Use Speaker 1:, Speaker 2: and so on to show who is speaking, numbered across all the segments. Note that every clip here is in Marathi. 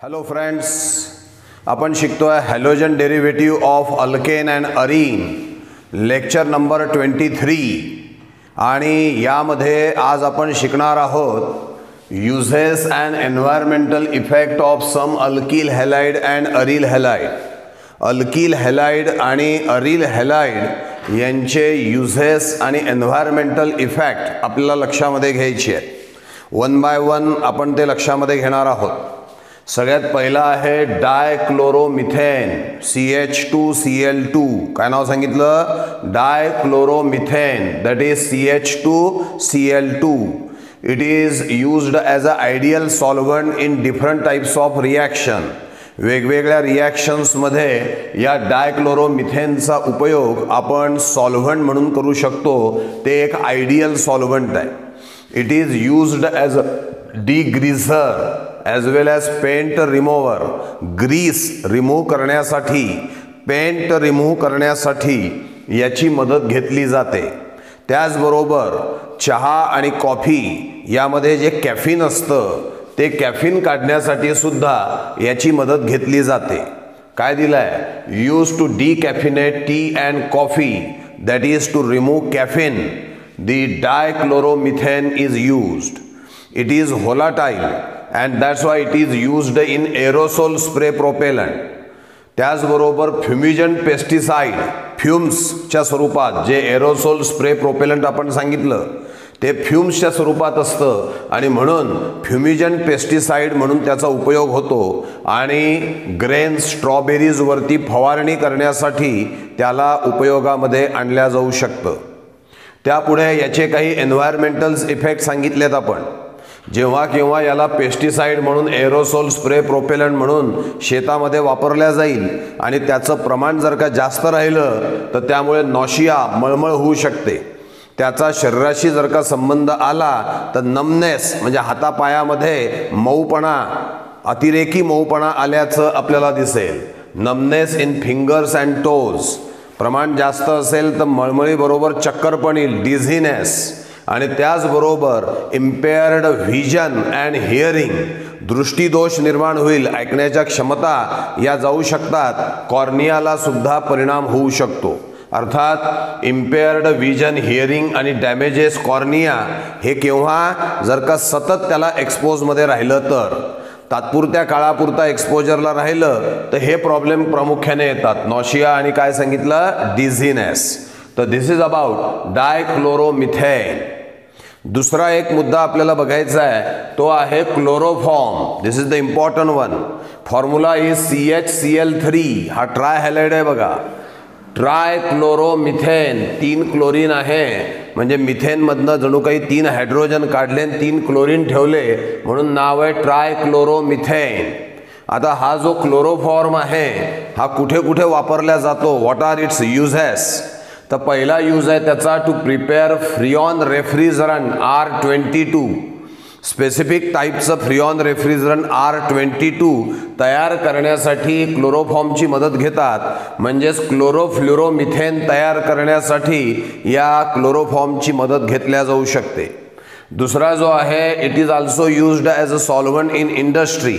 Speaker 1: हॅलो फ्रेंड्स, आपण शिकतोय halogen derivative of alkane and arene lecture number 23 आणि यामध्ये आज आपण शिकणार आहोत uses and environmental effect of some alkyl halide and aryl halide. Alkyl halide आणि अरील हॅलाइड यांचे युजेस आणि एन्व्हायरमेंटल इफेक्ट आपल्याला लक्षामध्ये घ्यायचे आहेत. वन बाय वन आपण ते लक्षामध्ये घेणार आहोत. सगळ्यात पहिला आहे डायक्लोरोमिथेन CH2Cl2. काय नाव सांगितलं? Dichloromethane, that is CH2Cl2. It is used as a ideal solvent in different types of reaction. वेगवेगळ्या रिॲक्शन्समध्ये या डायक्लोरोमिथेनचा उपयोग आपण सॉल्व्हंट म्हणून करू शकतो. ते एक आयडियल सॉल्व्हंट आहे. It is used as a degreaser as well as paint remover. Grease remove करण्यासाठी, पेंट रिमूव्ह करण्यासाठी याची मदत घेतली जाते. त्याचबरोबर चहा आणि कॉफी यामध्ये जे कॅफीन असतं ते कॅफीन काढण्यासाठी सुद्धा याची मदत घेतली जाते. काय दिलंय? Use to decaffeinate tea and coffee, that is to remove caffeine. The dichloromethane is used. It is volatile and that's why it is used in aerosol spray propellant. त्याचबरोबर फ्युमिजंट पेस्टिसाइड, फ्युम्सच्या स्वरूपात जे एरोसोल स्प्रे प्रोपेलंट आपण सांगितलं ते फ्युम्सच्या स्वरूपात असतं आणि म्हणून फ्युमिजंट पेस्टिसाइड म्हणून त्याचा उपयोग होतो. आणि ग्रेन स्ट्रॉबेरीजवरती फवारणी करण्यासाठी त्याला उपयोगामध्ये आणल्या जाऊ शकतं. त्यापुढे याचे काही एन्व्हायरमेंटल इफेक्ट सांगितलेत आपण. जेव्हा केव्हा याला पेस्टिसाइड म्हणून, एरोसोल स्प्रे प्रोपेलंट म्हणून शेतामध्ये वापरल्या जाईल आणि त्याचं प्रमाण जर का जास्त राहिलं तर त्यामुळे नॉशिया, मळमळ होऊ शकते. त्याचा शरीराशी जर का संबंध आला तर नमनेस म्हणजे हातापायामध्ये मऊपणा, अतिरेकी मऊपणा आल्याचं आपल्याला दिसेल. Numbness in fingers and toes. प्रमाण जास्त असेल तर मळमळीबरोबर चक्कर पण येईल, डिझीनेस. आणि त्याचबरोबर इम्पेअर्ड व्हिजन अँड हिअरिंग, दृष्टीदोष निर्माण होईल, ऐकण्याच्या क्षमता या जाऊ शकतात. कॉर्नियाला सुद्धा परिणाम होऊ शकतो. अर्थात इम्पेअर्ड व्हिजन, हिअरिंग आणि डॅमेजेस कॉर्निया हे केव्हा जर का सतत त्याला एक्सपोजमध्ये राहिलं तर. तात्पुरत्या काळापुरता एक्सपोजरला राहिलं तर हे प्रॉब्लेम प्रामुख्याने येतात, नॉशिया आणि काय सांगितलं, डिझीनेस. तर दिस इज अबाउट डायक्लोरोमिथेन. दुसरा एक मुद्दा आपल्याला बघायचा आहे तो आहे chloroform. This is the important one. Formula is CHCl3. हा ट्राय हॅलाइड आहे बघा. ट्रायक्लोरोमिथेन, 3 क्लोरीन आहे म्हणजे मिथेनमधनं जणू काही 3 हायड्रोजन काढले आणि 3 क्लोरीन ठेवले म्हणून नाव आहे ट्रायक्लोरोमिथेन. आता हा जो क्लोरोफॉर्म आहे हा कुठे कुठे वापरला जातो? What are its uses? तर पहिला यूज आहे त्याचा to prepare freon refrigerant R22. Specific टाईपचं फ्रिऑन रेफ्रिजरंट R22 तयार करण्यासाठी क्लोरोफॉर्मची मदत घेतात. म्हणजेच क्लोरोफ्लोरोमिथेन तयार करण्यासाठी या क्लोरोफॉर्मची मदत घेतल्या जाऊ शकते. दुसरा जो आहे it is also used as a solvent in industry.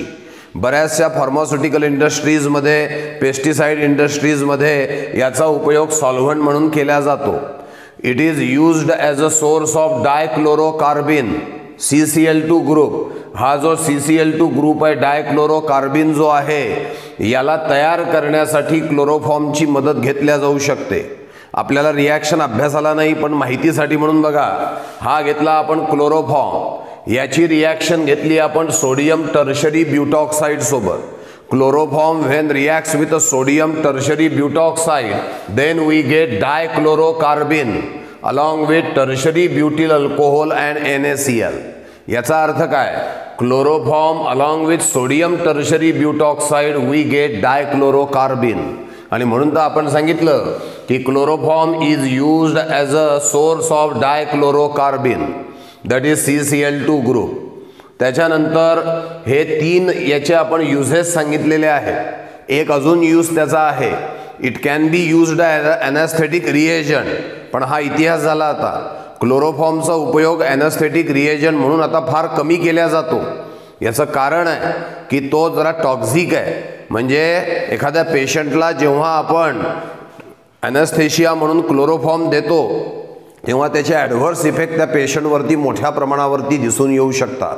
Speaker 1: बऱ्याचशा फार्मास्युटिकल इंडस्ट्रीजमध्ये, पेस्टिसाइड इंडस्ट्रीजमध्ये याचा उपयोग सॉल्व्हंट म्हणून केला जातो. It is used as a source of dichlorocarbene, CCl2 group. हा जो CCl2 ग्रुप आहे, डायक्लोरोकार्बिन जो आहे, याला तयार करण्यासाठी क्लोरोफॉर्मची मदत घेतल्या जाऊ शकते. आपल्याला रिॲक्शन अभ्यासाला नाही पण माहितीसाठी म्हणून बघा. हा घेतला आपण क्लोरोफॉर्म. याची रिॲक्शन घेतली आपण सोडियम टर्शरी ब्यूटॉक्साइड सोबत. Chloroform when reacts with sodium tertiary butoxide then we get dichlorocarbene along with tertiary butyl alcohol and NaCl. याचा अर्थ काय? Chloroform along with sodium tertiary butoxide we get dichlorocarbene. आणि म्हणून तर आपण सांगितलं की chloroform is used as a source of dichlorocarbene, that is CCl2 group. त्याच्यानंतर हे 3 याचे आपण युजेस सांगितलेले आहेत. एक अजून यूज त्याचा आहे, it can be used as a anaesthetic reagent. पण हा इतिहास झाला आता. क्लोरोफॉर्मचा उपयोग ॲनेस्थेटिक रिएजंट म्हणून आता फार कमी केला जातो. याचं कारण आहे की तो जरा टॉक्झिक आहे. म्हणजे एखाद्या पेशंटला जेव्हा आपण ॲनेस्थेशिया म्हणून क्लोरोफॉर्म देतो तेव्हा त्याचे ॲडव्हर्स इफेक्ट त्या पेशंटवरती मोठ्या प्रमाणावरती दिसून येऊ शकतात.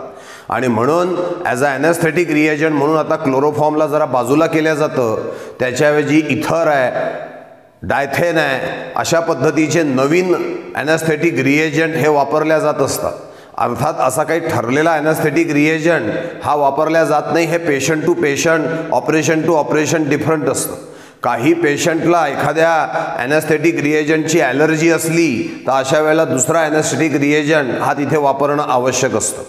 Speaker 1: आणि म्हणून ॲज अ ॲनेस्थेटिक रिएजंट म्हणून आता क्लोरोफॉर्मला जरा बाजूला केलं जातं. त्याच्याऐवजी इथर आहे, डायथेन आहे, अशा पद्धतीचे नवीन ॲनेस्थेटिक रिएजंट हे वापरल्या जात असतात. अर्थात असा काही ठरलेला ॲनेस्थेटिक रिएजंट हा वापरल्या जात नाही. हे patient to patient, operation to operation different असतं. काही पेशंटला एखाद्या ॲनेस्थेटिक रिएजंटची ॲलर्जी असली तर अशा वेळेला दुसरा ॲनेस्थेटिक रिएजंट हा तिथे वापरणं आवश्यक असतं.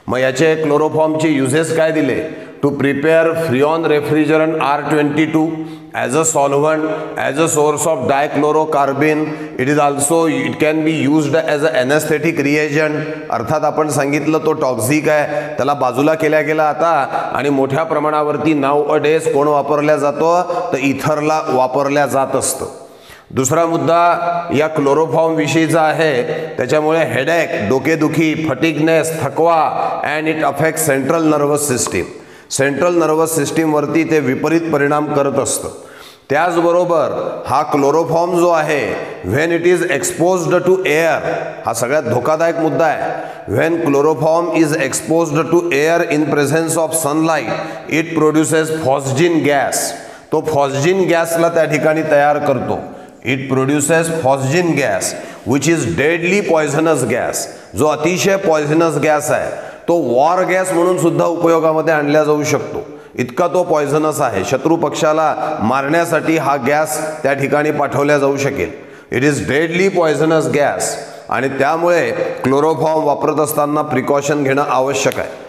Speaker 1: मग याचे क्लोरोफॉर्मचे युजेस काय दिले? To prepare freon refrigerant R22 as a solvent, as a source of dichlorocarbene. It can be used as a anaesthetic reagent. अर्थात आपण सांगितलं तो टॉक्झिक आहे, त्याला बाजूला केल्या गेला आता. आणि मोठ्या प्रमाणावरती नाव अ डेज कोण वापरल्या जातो तर इथरला वापरल्या जात असतं. दुसरा मुद्दा या क्लोरोफॉर्म विषयीचा आहे. त्याच्यामुळे हेडेक, डोकेदुखी, फटिगनेस, थकवा and it affect central nervous system. Central nervous सिस्टीमवरती ते विपरीत परिणाम करत असतं. त्याचबरोबर हा क्लोरोफॉर्म जो आहे when it is exposed to air, हा सगळ्यात धोकादायक मुद्दा आहे. When chloroform is exposed to air in presence of sunlight it produces phosgene gas. तो फॉस्जिन गॅसला त्या ठिकाणी तयार करतो. It produces phosgene gas which is deadly poisonous gas. जो अतिशय पॉयझनस गॅस आहे तो वॉर गॅस म्हणून सुद्धा उपयोगामध्ये आणला जाऊ शकतो. इतका तो पॉयझनस आहे. शत्रू पक्षाला मारण्यासाठी हा गॅस त्या ठिकाणी पाठवला जाऊ शकेल. It is deadly poisonous gas. आणि त्यामुळे क्लोरोफॉर्म वापरत असताना प्रिकॉशन घेणं आवश्यक आहे.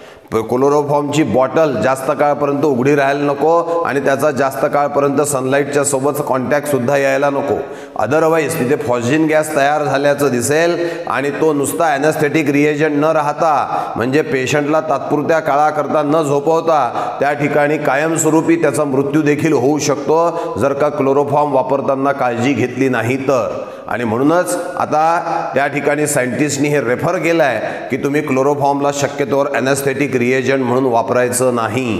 Speaker 1: क्लोरोफॉर्मची बॉटल जास्त काळपर्यंत उघडी राहायला नको आणि त्याचा जास्त काळपर्यंत सनलाईटच्या सोबत कॉन्टॅक्टसुद्धा यायला नको. अदरवाईज तिथे फॉस्जिन गॅस तयार झाल्याचं दिसेल आणि तो नुसता ॲनेस्थेटिक रिएजंट न राहता म्हणजे पेशंटला तात्पुरत्या काळाकरता न झोपवता त्या ठिकाणी कायमस्वरूपी त्याचा मृत्यू देखील होऊ शकतो जर का क्लोरोफॉर्म वापरताना काळजी घेतली नाही तर. आणि म्हणूनच आता त्या ठिकाणी सायंटिस्टनी हे रेफर केलं आहे की तुम्ही क्लोरोफॉर्मला शक्यतोवर ॲनेस्थेटिक रिएजंट म्हणून वापरायचं नाही.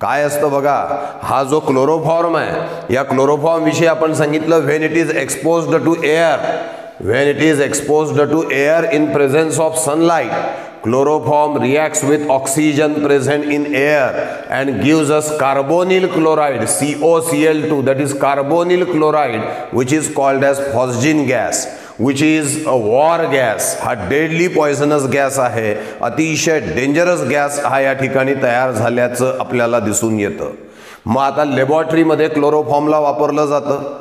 Speaker 1: काय असतं बघा, हा जो क्लोरोफॉर्म आहे या क्लोरोफॉर्म विषयी आपण सांगितलं when it is exposed to air, when it is exposed to air in presence of sunlight, chloroform reacts with oxygen present in air and gives us carbonyl chloride, COCl2, that is carbonyl chloride, which is called as phosgene gas, which is a war gas. हा deadly poisonous gas आहे. अतिशय डेंजरस गॅस हा या ठिकाणी तयार झाल्याचं आपल्याला दिसून येतं. मग आता लॅबोरेटरीमध्ये क्लोरोफॉर्मला वापरलं जातं.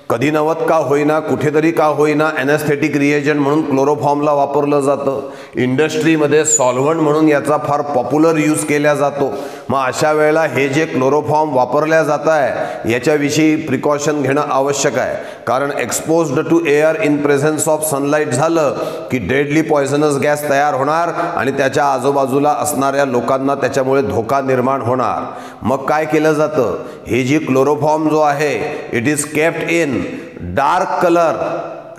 Speaker 1: कधी नवत का होईना, कुठेतरी का होईना ॲनेस्थेटिक रिएजंट म्हणून क्लोरोफॉर्मला वापरलं जातं. इंडस्ट्रीमध्ये सॉल्व्हंट म्हणून याचा फार पॉप्युलर यूज केला जातो. मग अशा वेळेला हे जे क्लोरोफॉर्म वापरल्या जात आहे याच्याविषयी प्रिकॉशन घेणं आवश्यक आहे. कारण exposed to air in presence of sunlight झालं की डेडली पॉयझनस गॅस तयार होणार आणि त्याच्या आजूबाजूला असणाऱ्या लोकांना त्याच्यामुळे धोका निर्माण होणार. मग काय केलं जातं, हे जी क्लोरोफॉर्म जो आहे it is kept in dark colour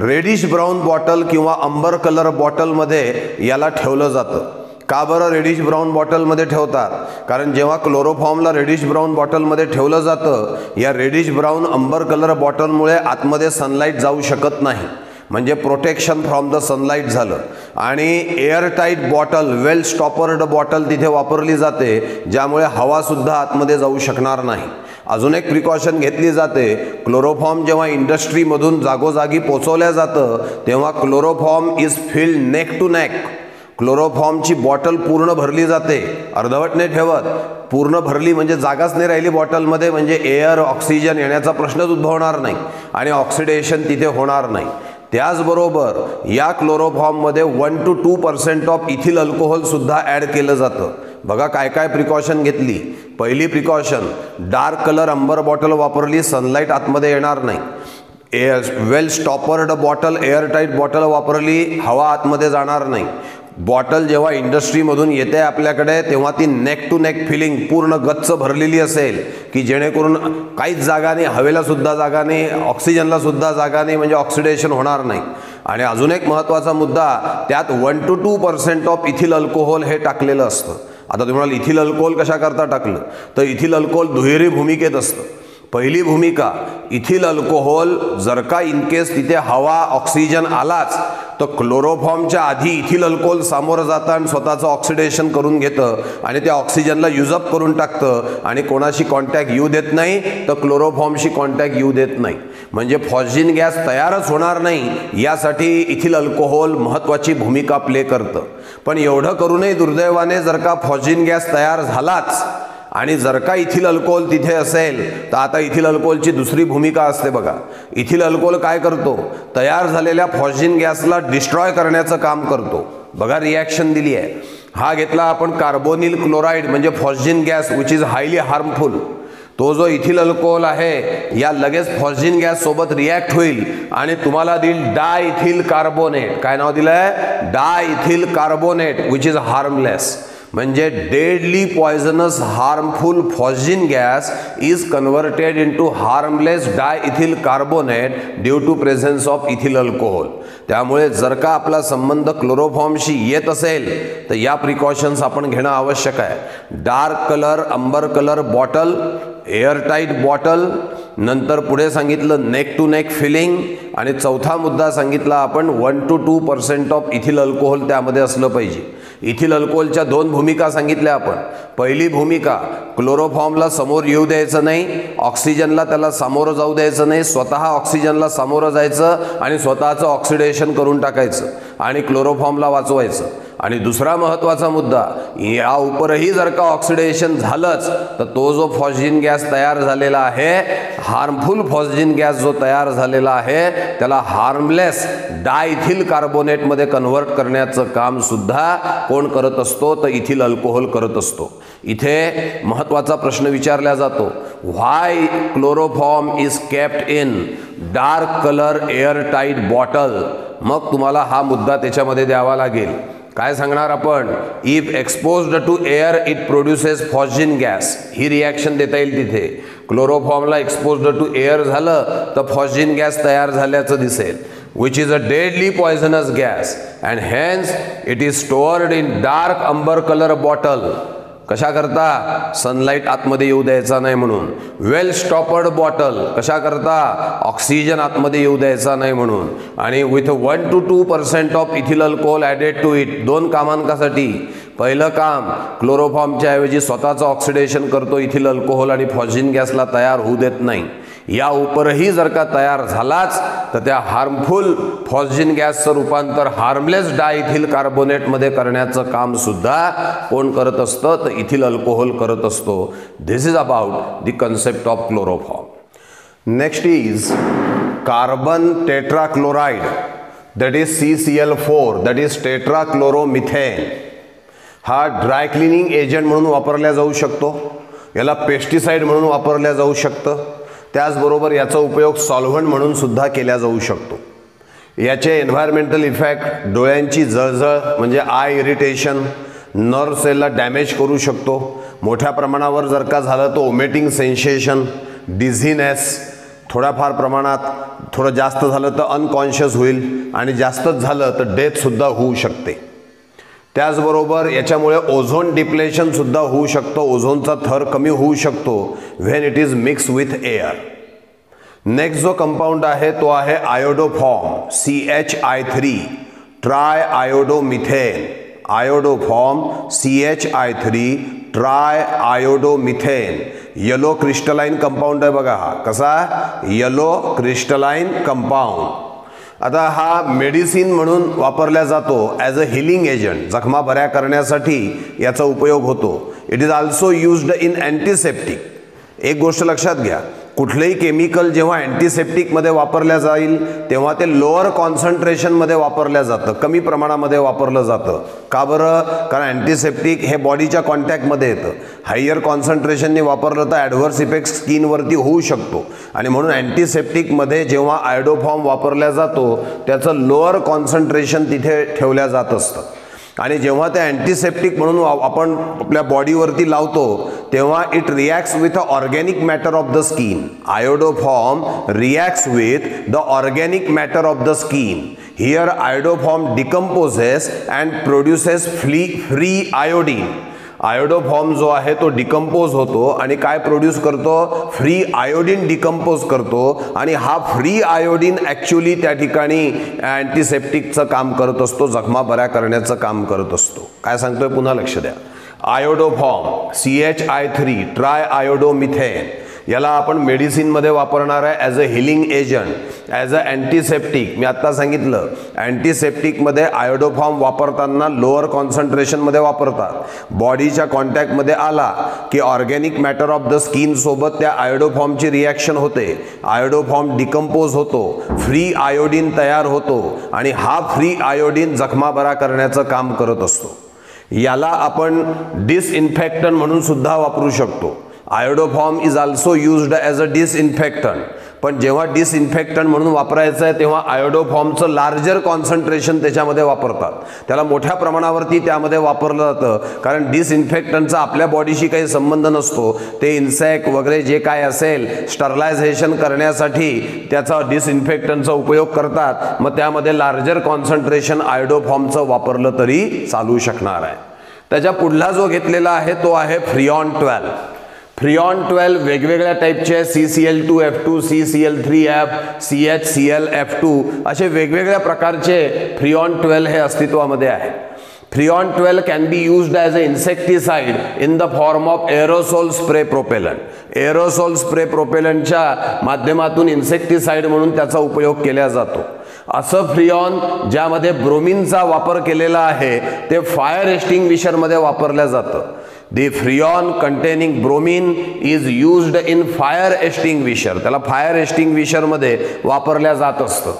Speaker 1: reddish brown bottle किंवा अंबर कलर बॉटलमध्ये याला ठेवलं जातं. का बरं रेडिश ब्राऊन बॉटलमध्ये ठेवतात? कारण जेव्हा क्लोरोफॉर्मला रेडिश ब्राऊन बॉटलमध्ये ठेवलं जातं या रेडिश ब्राऊन अंबर कलर बॉटलमुळे आतमध्ये सनलाईट जाऊ शकत नाही. म्हणजे प्रोटेक्शन फ्रॉम द सनलाईट झालं. आणि एअरटाईट बॉटल, वेल स्टॉपर्ड बॉटल तिथे वापरली जाते ज्यामुळे हवासुद्धा आतमध्ये जाऊ शकणार नाही. अजून एक प्रिकॉशन घेतली जाते. क्लोरोफॉर्म जेव्हा इंडस्ट्रीमधून जागोजागी पोचवल्या जातं तेव्हा chloroform is filled neck to neck. क्लोरोफॉर्मची बॉटल पूर्ण भरली जाते, अर्धवट नाही ठेवत. पूर्ण भरली म्हणजे जागाच नाही राहिली बॉटलमध्ये, म्हणजे एअर ऑक्सिजन येण्याचा प्रश्नच उद्भवणार नाही आणि ऑक्सिडेशन तिथे होणार नाही. त्याचबरोबर या क्लोरोफॉर्ममध्ये 1 to 2% ऑफ इथिल अल्कोहोल सुद्धा ॲड केलं जातं. बघा काय काय प्रिकॉशन घेतली. पहिली precaution, dark colour amber bottle वापरली, सनलाईट आतमध्ये येणार नाही. Well stoppered bottle, airtight bottle वापरली, हवा आतमध्ये जाणार नाही. बॉटल जेव्हा इंडस्ट्रीमधून येते आपल्याकडे तेव्हा ती नेक टू नेक फिलिंग पूर्ण गच्च भरलेली असेल की जेणेकरून काहीच जागा नाही, हवेला सुद्धा जागा नाही, ऑक्सिजनला सुद्धा जागा नाही, म्हणजे ऑक्सिडेशन होणार नाही. आणि अजून एक महत्त्वाचा मुद्दा, त्यात 1 to 2% ऑफ इथिल अल्कोहोल हे टाकलेलं असतं. आता तुम्ही म्हणाल इथिल अल्कोहोल कशा करता टाकलं, तर इथिल अल्कोहोल दुहेरी भूमिकेत असतं. पहिली भूमिका, इथिल अल्कोहोल जर का इनकेस तिथे हवा ऑक्सिजन आलाच तर क्लोरोफॉर्मच्या आधी इथिल अल्कोहोल सामोरं जातं आणि स्वतःचं ऑक्सिडेशन करून घेतं आणि त्या ऑक्सिजनला युजअप करून टाकतं आणि कोणाशी कॉन्टॅक्ट येऊ देत नाही, तर क्लोरोफॉर्मशी कॉन्टॅक्ट येऊ देत नाही. म्हणजे फॉस्जिन गॅस तयारच होणार नाही यासाठी इथिल अल्कोहोल महत्त्वाची भूमिका प्ले करतं. पण एवढं करूनही दुर्दैवाने जर का फॉस्जिन गॅस तयार झालाच आणि जर का इथिल अल्कोहोल तिथे असेल तर आता इथिल अल्कोहोलची दुसरी भूमिका असते बघा. इथिल अल्कोहोल काय करतो, तयार झालेल्या फॉस्जिन गॅसला डिस्ट्रॉय करण्याचं काम करतो. बघा रिॲक्शन दिली आहे. हा घेतला आपण कार्बोनिल क्लोराईड म्हणजे phosgene gas which is highly harmful. तो जो इथिल अल्कोहोल आहे या लगेच फॉस्जिन गॅस सोबत रिॲक्ट होईल आणि तुम्हाला देईल डायइथिल कार्बोनेट. काय नाव दिलं आहे, diethyl carbonate which is harmless. म्हणजे deadly poisonous harmful phosgene gas is converted into harmless diethyl carbonate due to presence of ethyl alcohol. त्यामुळे जर का आपला संबंध क्लोरोफॉर्मशी येत असेल तर या प्रिकॉशन्स आपण घेणं आवश्यक आहे. Dark colour, amber colour bottle, airtight bottle, नंतर पुढे सांगितलं नेक टू नेक फिलिंग आणि चौथा मुद्दा सांगितला आपण 1 to 2% ऑफ इथिल अल्कोहोल त्यामध्ये असलं पाहिजे. इथिल अल्कोहोलच्या दोन भूमिका सांगितल्या आपण. पहिली भूमिका, क्लोरोफॉर्मला समोर येऊ द्यायचं नाही, ऑक्सिजनला त्याला सामोरं जाऊ द्यायचं नाही, स्वतः ऑक्सिजनला सामोरं जायचं आणि स्वतःचं ऑक्सिडेशन करून टाकायचं आणि क्लोरोफॉर्मला वाचवायचं. आणि दुसरा महत्त्वाचा मुद्दा, या उपरही जर का ऑक्सिडेशन झालंच तर तो जो फॉस्जिन गॅस तयार झालेला आहे, हार्मफुल फॉस्जिन गॅस जो तयार झालेला आहे त्याला हार्मलेस डायइथिल कार्बोनेटमध्ये कन्व्हर्ट करण्याचं काम सुद्धा कोण करत असतो, तर इथिल अल्कोहोल करत असतो. इथे महत्त्वाचा प्रश्न विचारला जातो, why chloroform is kept in dark colour airtight bottle. मग तुम्हाला हा मुद्दा त्याच्यामध्ये द्यावा लागेल. काय सांगणार आपण, if exposed to air it produces phosgene gas. ही रिॲक्शन देता येईल तिथे. क्लोरोफॉर्मला एक्सपोज्ड टू एअर झालं तर फॉस्जिन गॅस तयार झाल्याचं दिसेल, which is a deadly poisonous gas and hence it is stored in dark amber color bottle. कशा करता, सनलाईट आतमध्ये येऊ द्यायचा नाही म्हणून. वेल स्टॉपर्ड बॉटल, कशा करता, ऑक्सिजन आतमध्ये येऊ द्यायचा नाही म्हणून. आणि with 1 to 2% of ethyl alcohol added to it. दोन कामांसाठी. पहिलं काम, क्लोरोफॉर्मच्या ऐवजी स्वतःचं ऑक्सिडेशन करतो इथिल अल्कोहोल आणि फॉस्जिन गॅसला तयार होऊ देत नाही. या उपरही जर का तयार झालाच तर त्या हार्मफुल फॉस्जिन गॅसचं रूपांतर हार्मलेस डायइथिल कार्बोनेटमध्ये करण्याचं काम सुद्धा कोण करत असतं, तर इथिल अल्कोहोल करत असतो. This is about the concept of chloroform. Next is carbon tetrachloride, that is CCl4, that is tetrachloromethane. हा ड्राय क्लिनिंग एजंट म्हणून वापरला जाऊ शकतो, याला पेस्टिसाइड म्हणून वापरल्या जाऊ शकतं. त्याचबरोबर याचा उपयोग सॉल्व्हंट म्हणून सुद्धा केला जाऊ शकतो. याचे एन्व्हायरमेंटल इफेक्ट, डोळ्यांची जळजळ म्हणजे आय इरिटेशन, नर्व सेलला डॅमेज करू शकतो. मोठ्या प्रमाणावर जर का झालं तर ओमेटिंग सेन्सेशन, डिझीनेस, थोड्याफार प्रमाणात थोडं जास्त झालं तर अनकॉन्शियस होईल आणि जास्तच झालं तर डेथसुद्धा होऊ शकते. त्याचबरोबर याच्यामुळे ओझोन डिप्लेशन सुद्धा होऊ शकतो, ओझोनचा थर कमी होऊ शकतो when it is mix with air. Next जो कंपाऊंड आहे तो आहे iodoform, CHI3, triiodomethane. Iodoform CHI3 triiodomethane. Yellow crystalline compound आहे बघा हा. कसा, येलो क्रिस्टलाइन कंपाऊंड. आता हा मेडिसिन म्हणून वापरला जातो ॲज अ हिलिंग एजंट. जखमा बऱ्या करण्यासाठी याचा उपयोग होतो. It is also used in antiseptic. एक गोष्ट लक्षात घ्या, कुठलेही केमिकल जेव्हा अँटीसेप्टिकमध्ये वापरल्या जाईल तेव्हा ते लोअर कॉन्सन्ट्रेशनमध्ये वापरल्या जातं, कमी प्रमाणामध्ये वापरलं जातं. का बरं, कारण अँटीसेप्टिक हे बॉडीच्या कॉन्टॅक्टमध्ये येतं. हायर कॉन्सन्ट्रेशनने वापरलं तर ॲडव्हर्स इफेक्ट स्किनवरती होऊ शकतो आणि म्हणून अँटीसेप्टिकमध्ये जेव्हा आयोडोफॉर्म वापरला जातो त्याचं लोअर कॉन्सन्ट्रेशन तिथे ठेवल्या जात असतं. आणि जेव्हा ते अँटीसेप्टिक म्हणून आपण आपल्या बॉडीवरती लावतो तेव्हा it reacts with a organic matter of the skin. Iodoform reacts with the organic matter of the skin. Here iodophorum decomposes and produces free iodine. Iodoform जो आहे तो डिकम्पोज होतो आणि काय प्रोड्यूस करतो, फ्री आयोडीन डिकम्पोज करतो आणि हा फ्री आयोडीन ॲक्च्युली त्या ठिकाणी अँटीसेप्टिकचं काम करत असतो, जखमा बऱ्या करण्याचं काम करत असतो. काय सांगतोय पुन्हा लक्ष द्या. आयोडोफॉर्म CH3 ट्राय आयोडोमिथेन, याला आपण मेडिसिनमध्ये वापरणार आहे as a healing agent, as a antiseptic. मी आत्ता सांगितलं अँटीसेप्टिकमध्ये आयोडोफॉर्म वापरताना लोअर कॉन्सन्ट्रेशनमध्ये वापरतात. बॉडीच्या कॉन्टॅक्टमध्ये आला की organic matter of the skin सोबत त्या आयोडोफॉर्मची रिॲक्शन होते, आयोडोफॉर्म डिकम्पोज होतो, फ्री आयोडीन तयार होतो आणि हा फ्री आयोडीन जखमा बरा करण्याचं काम करत असतो. याला आपण डिसइन्फेक्टंट म्हणून सुद्धा वापरू शकतो. Iodoform is also used as a disinfectant. पण जेव्हा डिसइन्फेक्टंट म्हणून वापरायचं आहे तेव्हा आयोडोफॉर्मचं लार्जर कॉन्सन्ट्रेशन त्याच्यामध्ये वापरतात, त्याला मोठ्या प्रमाणावरती त्यामध्ये वापरलं जातं. कारण डिसइन्फेक्टंटचा आपल्या बॉडीशी काही संबंध नसतो, ते इन्सेक्ट वगैरे जे काय असेल स्टरलायझेशन करण्यासाठी त्याचा डिसइन्फेक्टंटचा उपयोग करतात. मग त्यामध्ये लार्जर कॉन्सन्ट्रेशन आयोडोफॉर्मचं वापरलं तरी चालू शकणार आहे. त्याच्या पुढला जो घेतलेला आहे तो आहे फ्रिऑन 12. फ्रिऑन 12 वेगवेगळ्या टाईपचे CCl2F2, CCl3F, CHClF2 असे वेगवेगळ्या प्रकारचे फ्रिऑन 12 हे अस्तित्वामध्ये आहे. Freon 12 can be used as a insecticide in the form of aerosol spray propellant. Aerosol spray प्रोपेलंटच्या माध्यमातून इन्सेक्टिसाइड म्हणून त्याचा उपयोग केला जातो. असं फ्रिऑन ज्यामध्ये ब्रोमिनचा वापर केलेला आहे ते फायर एक्सटिंग्विशरमध्ये वापरलं जातं. The freon containing bromine is used in fire extinguisher. त्याला फायर एक्सटिंग्विशर मध्ये वापरल्या जात असतं.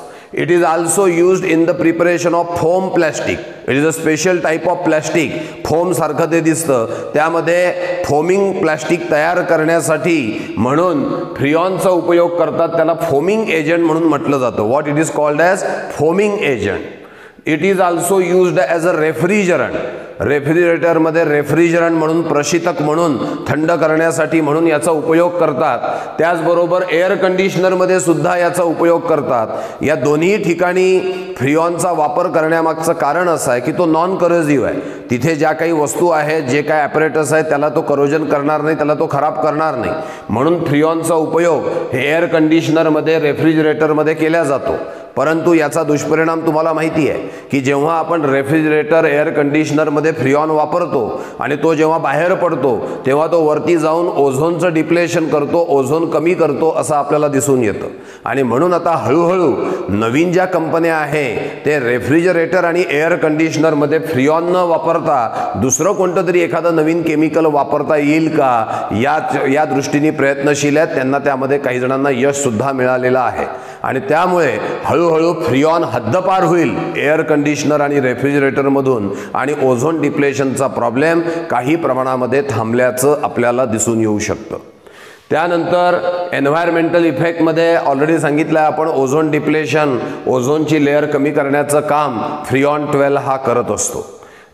Speaker 1: It is also used in the preparation of foam plastic. It is a special type of plastic. Foam सारखं ते दिसतं, त्यामध्ये फोमिंग प्लास्टिक तयार करण्यासाठी म्हणून फ्रिऑनचा उपयोग करतात. त्याला फोमिंग एजंट म्हणून म्हटलं जातं. What it is called as foaming agent. It is also used as a refrigerant. रेफ्रिजरेटरमध्ये रेफ्रिजरंट म्हणून, प्रशीतक म्हणून, थंड करण्यासाठी म्हणून याचा उपयोग करतात. त्याचबरोबर एअर कंडिशनरमध्ये सुद्धा याचा उपयोग करतात. या दोन्ही ठिकाणी फ्रिऑनचा वापर करण्यामागचं कारण असं आहे की तो नॉन करोजिव्ह आहे. तिथे ज्या काही वस्तू आहेत, जे काय ॲपरेटस आहे त्याला तो करोजन करणार नाही, त्याला तो खराब करणार नाही. म्हणून फ्रिऑनचा उपयोग हे एअर कंडिशनरमध्ये, रेफ्रिजरेटरमध्ये केला जातो. परंतु याचा दुष्परिणाम तुम्हाला माहिती आहे की जेव्हा आपण रेफ्रिजरेटर, एअर कंडिशनरमध्ये फ्रिऑन वापरतो आणि तो जेव्हा बाहेर पडतो तेव्हा तो वरती जाऊन ओझोनचं डिप्लेशन करतो, ओझोन कमी करतो असं आपल्याला दिसून येतं. आणि म्हणून आता हळूहळू नवीन ज्या कंपन्या आहे ते रेफ्रिजरेटर आणि एअर कंडिशनरमध्ये फ्रिऑन न वापरता दुसरं कोणतं तरी एखादं नवीन केमिकल वापरता येईल का या दृष्टीने प्रयत्नशील आहेत. त्यांना त्यामध्ये काही जणांना यश सुद्धा मिळालेलं आहे आणि त्यामुळे हळूहळू फ्रिऑन हद्दपार होईल एअर कंडिशनर आणि रेफ्रिजरेटरमधून आणि ओझोन डिप्लेशनचा प्रॉब्लेम काही प्रमाणामध्ये थांबल्याचं आपल्याला दिसून येऊ शकतं. त्यानंतर एन्व्हायरमेंटल इफेक्टमध्ये ऑलरेडी सांगितलं आहे आपण, ओझोन डिप्लेशन, ओझोनची लेअर कमी करण्याचं काम फ्रिऑन 12 हा करत असतो.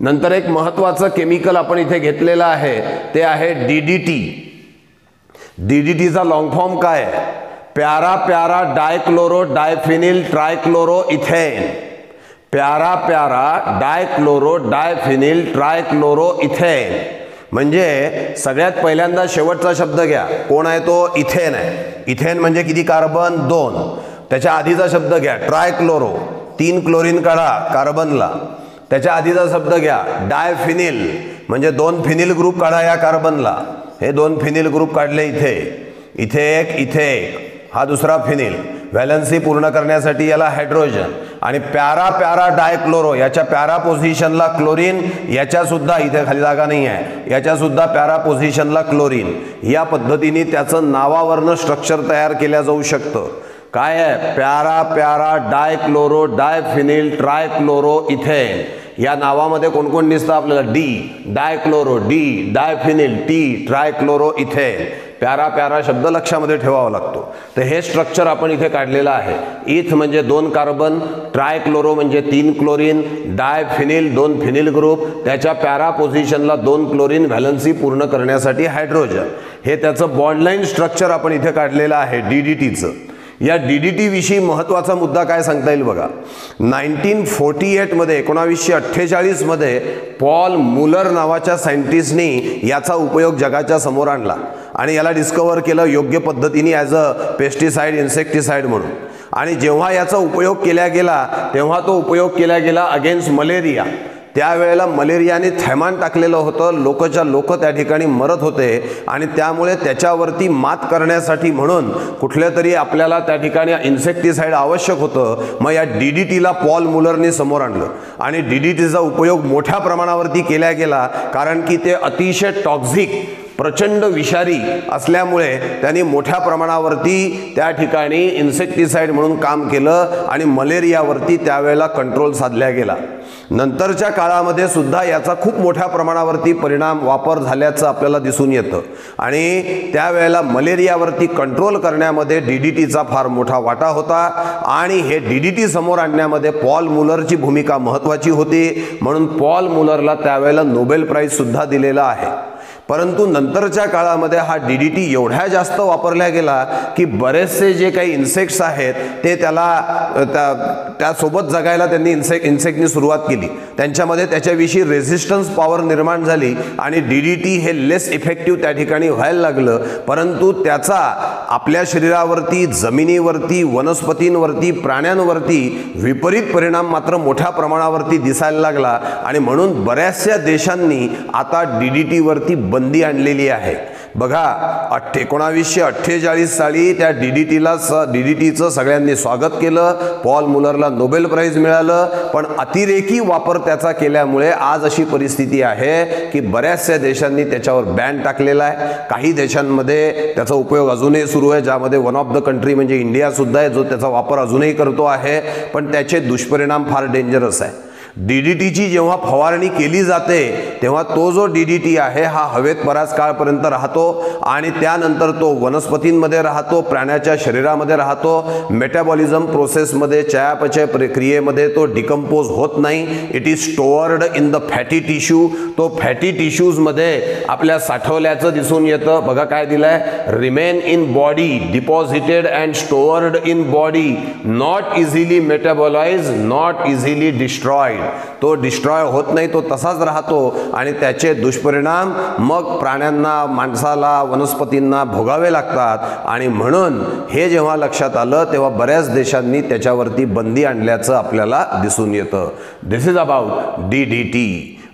Speaker 1: नंतर एक महत्त्वाचं केमिकल आपण इथे घेतलेलं आहे ते आहे DDT. DDTचा लॉंग फॉर्म काय आहे? प्यारा प्यारा डायक्लोरो डायफिनिल ट्रायक्लोरो इथेन. प्यारा प्यारा डायक्लोरो डायफिनिल ट्रायक्लोरो इथेन. म्हणजे सगळ्यात पहिल्यांदा शेवटचा शब्द घ्या. कोण आहे तो? इथेन आहे. इथेन म्हणजे किती कार्बन? 2. त्याच्या आधीचा शब्द घ्या ट्रायक्लोरो, 3 क्लोरीन काढा कार्बनला. त्याच्या आधीचा शब्द घ्या डायफिनिल म्हणजे 2 फिनिल ग्रुप काढा या कार्बनला. हे 2 फिनिल ग्रुप काढले इथे, इथे एक, इथे एक, हा दुसरा फिनिल. व्हॅलन्सी पूर्ण करण्यासाठी याला हायड्रोजन. आणि प्यारा प्यारा डायक्लोरो, याच्या प्यारा पोझिशनला क्लोरीन, याच्या सुद्धा इथे खाली जागा नाही आहे, याच्या सुद्धा प्यारा पोझिशनला क्लोरीन. या पद्धतीने त्याचं नावावरनं स्ट्रक्चर तयार केलं जाऊ शकतं. काय आहे? प्यारा प्यारा डायक्लोरो डायफिनिल ट्रायक्लोरो इथेन. या नावामध्ये कोण कोण दिसतं आपल्याला? D dichloro, D diphenyl, T trichloro ethane. Para para शब्द लक्षामध्ये ठेवावा लागतो. तर हे स्ट्रक्चर आपण इथे काढलेलं आहे. इथ म्हणजे 2 कार्बन, ट्रायक्लोरो म्हणजे 3 क्लोरीन, डायफिनिल 2 फिनिल ग्रुप, त्याच्या पॅरा पोझिशनला 2 क्लोरीन, व्हॅलन्सी पूर्ण करण्यासाठी हायड्रोजन. हे त्याचं बॉन्डलाईन स्ट्रक्चर आपण इथे काढलेलं आहे DDTचं. या DDT विषयी महत्त्वाचा मुद्दा काय सांगता येईल बघा. 1948 मध्ये 1948 मध्ये पॉल मुलर नावाच्या सायंटिस्टनी याचा उपयोग जगाच्या समोर आणला आणि याला डिस्कवर केलं योग्य पद्धतीने ॲज अ पेस्टिसाइड इन्सेक्टिसाइड म्हणून. आणि जेव्हा याचा उपयोग केला गेला तेव्हा तो उपयोग केला गेला अगेन्स्ट मलेरिया. त्यावेळेला मलेरियाने थैमान टाकलेलं होतं, लोकच्या लोक त्या ठिकाणी मरत होते आणि त्यामुळे त्याच्यावरती मात करण्यासाठी म्हणून कुठल्या तरी आपल्याला त्या ठिकाणी इन्सेक्टिसाइड आवश्यक होतं. मग या DDTला पॉल मुलरने समोर आणलं आणि DDTचा उपयोग मोठ्या प्रमाणावरती केला गेला, कारण की ते अतिशय टॉक्झिक प्रचंड विषारी असल्यामुळे त्यांनी मोठ्या प्रमाणावरती त्या ठिकाणी इन्सेक्टिसाइड म्हणून काम केलं आणि मलेरियावरती त्यावेळेला कंट्रोल साधला गेला. नंतरच्या काळामध्ये सुद्धा याचा खूप मोठ्या प्रमाणावरती वापर झाल्याचं आपल्याला दिसून येतं आणि त्यावेळेला मलेरियावरती कंट्रोल करण्यामध्ये DDTचा फार मोठा वाटा होता आणि हे DDT समोर आणण्यामध्ये पॉल मुलरची भूमिका महत्त्वाची होती. म्हणून पॉल मुलरला त्यावेळेला नोबेल प्राइज सुद्धा दिलेला आहे. परंतु नंतरच्या काळामध्ये हा DDT एवढ्या जास्त वापरला गेला की बरेचसे जे काही इन्सेक्ट्स आहेत ते त्यासोबत जगायला त्यांनी इन्सेक्टनी सुरुवात केली. त्यांच्यामध्ये त्याच्याविषयी रेझिस्टन्स पॉवर निर्माण झाली आणि DDT हे लेस इफेक्टिव्ह त्या ठिकाणी व्हायला लागलं. परंतु त्याचा आपल्या शरीरावरती, जमिनीवरती, वनस्पतींवरती, प्राण्यांवरती विपरीत परिणाम मात्र मोठ्या प्रमाणावरती दिसायला लागला आणि म्हणून बऱ्याचशा देशांनी आता DDTवरती बंदी आणलेली आहे. बघा 1948 साली त्या DDTचं सगळ्यांनी स्वागत केलं. पॉल मुलरला नोबेल प्राइज मिळालं. पण अतिरेकी वापर त्याचा केल्यामुळे आज अशी परिस्थिती आहे की बऱ्याचशा देशांनी त्याच्यावर बॅन टाकलेला आहे. काही देशांमध्ये त्याचा उपयोग अजूनही सुरू आहे, ज्यामध्ये वन ऑफ द कंट्री म्हणजे इंडिया सुद्धा आहे जो त्याचा वापर अजूनही करतो आहे. पण त्याचे दुष्परिणाम फार डेंजरस आहे. DDTची जेव्हा फवारणी केली जाते तेव्हा तो जो DDT आहे हा हवेत बराच काळपर्यंत राहतो आणि त्यानंतर तो वनस्पतींमध्ये राहतो, प्राण्याच्या शरीरामध्ये राहतो. मेटाबॉलिझम प्रोसेसमध्ये, चयापचय प्रक्रियेमध्ये तो डिकम्पोज होत नाही. It is stored in the fatty tissue. तो फॅटी टिश्यूजमध्ये आपल्या साठवल्याचं दिसून येतं. बघा काय दिलंय, remain in body, deposited and stored in body, not easily metabolise, not easily destroyed. तो डिस्ट्रॉय होत नाही, तो तसाच राहतो आणि त्याचे दुष्परिणाम मग प्राण्यांना, माणसाला, वनस्पतींना भोगावे लागतात. आणि म्हणून हे जेव्हा लक्षात आलं तेव्हा बऱ्याच देशांनी त्याच्यावरती बंदी आणल्याचं आपल्याला दिसून येतं. दिस इज अबाउट DDT.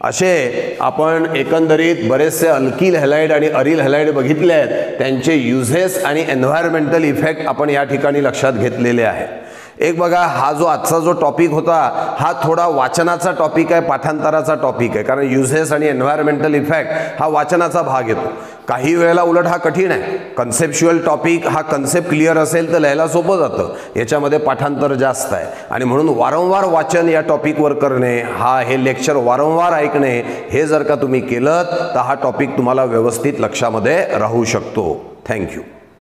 Speaker 1: असे आपण एकंदरीत बरेचसे अल्किल हॅलाइड आणि अरिल हॅलाइड बघितले आहेत. त्यांचे युजेस आणि एन्व्हायरमेंटल इफेक्ट आपण या ठिकाणी लक्षात घेतलेले आहे. एक बघा, हा जो आजचा जो टॉपिक होता हा थोडा वाचनाचा टॉपिक आहे, पाठांतराचा टॉपिक आहे. कारण युजेस आणि एन्व्हायरमेंटल इफेक्ट हा वाचनाचा भाग येतो. काही वेळेला उलट हा कठीण आहे. कन्सेप्च्युअल टॉपिक हा कन्सेप्ट क्लिअर असेल तर लिहायला सोपं जातं, याच्यामध्ये पाठांतर जास्त आहे. आणि म्हणून वारंवार वाचन या टॉपिकवर करणे, हे लेक्चर वारंवार ऐकणे, हे जर का तुम्ही केलं तर हा टॉपिक तुम्हाला व्यवस्थित लक्षामध्ये राहू शकतो. थँक्यू.